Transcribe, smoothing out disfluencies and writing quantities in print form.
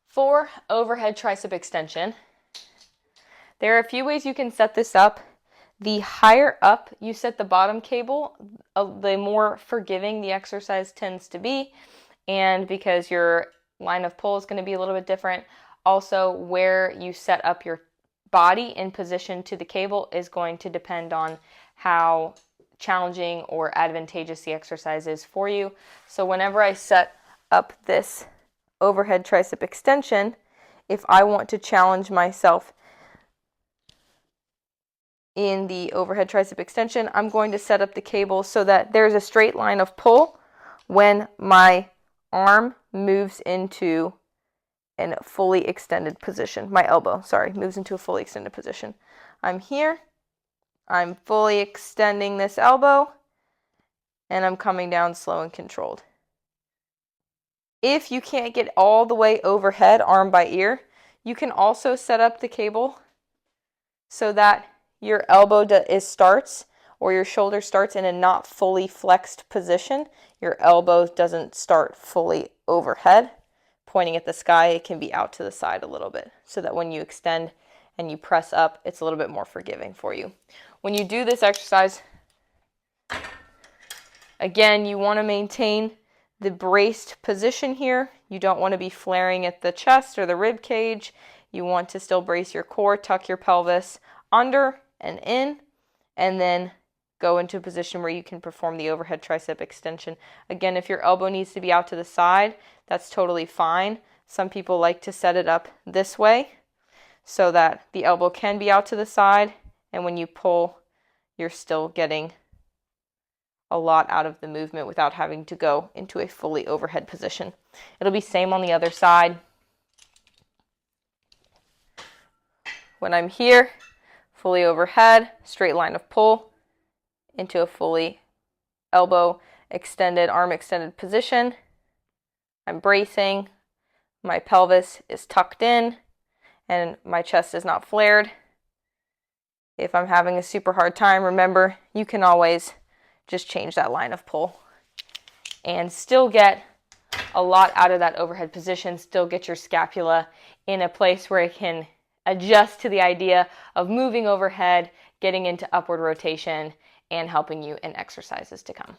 For overhead tricep extension, there are a few ways you can set this up. The higher up you set the bottom cable, the more forgiving the exercise tends to be. And because your line of pull is going to be a little bit different, also where you set up your body in position to the cable is going to depend on how challenging or advantageous the exercise is for you. So whenever I set up this overhead tricep extension, if I want to challenge myself in the overhead tricep extension, I'm going to set up the cable so that there's a straight line of pull when my arm moves into a fully extended position. My elbow, moves into a fully extended position. I'm here, I'm fully extending this elbow, and I'm coming down slow and controlled. If you can't get all the way overhead, arm by ear, you can also set up the cable so that your elbow starts or your shoulder starts in a not fully flexed position. Your elbow doesn't start fully overhead, pointing at the sky. It can be out to the side a little bit so that when you extend and you press up, it's a little bit more forgiving for you. When you do this exercise, again, you want to maintain the braced position here. You don't want to be flaring at the chest or the rib cage. You want to still brace your core, tuck your pelvis under and in, and then go into a position where you can perform the overhead tricep extension. Again, if your elbow needs to be out to the side, that's totally fine. Some people like to set it up this way so that the elbow can be out to the side, and when you pull, you're still getting a lot out of the movement without having to go into a fully overhead position. It'll be same on the other side. When I'm here, fully overhead, straight line of pull into a fully elbow extended, arm extended position. I'm bracing, my pelvis is tucked in, and my chest is not flared. If I'm having a super hard time, remember, you can always just change that line of pull and still get a lot out of that overhead position, still get your scapula in a place where it can adjust to the idea of moving overhead, getting into upward rotation, and helping you in exercises to come.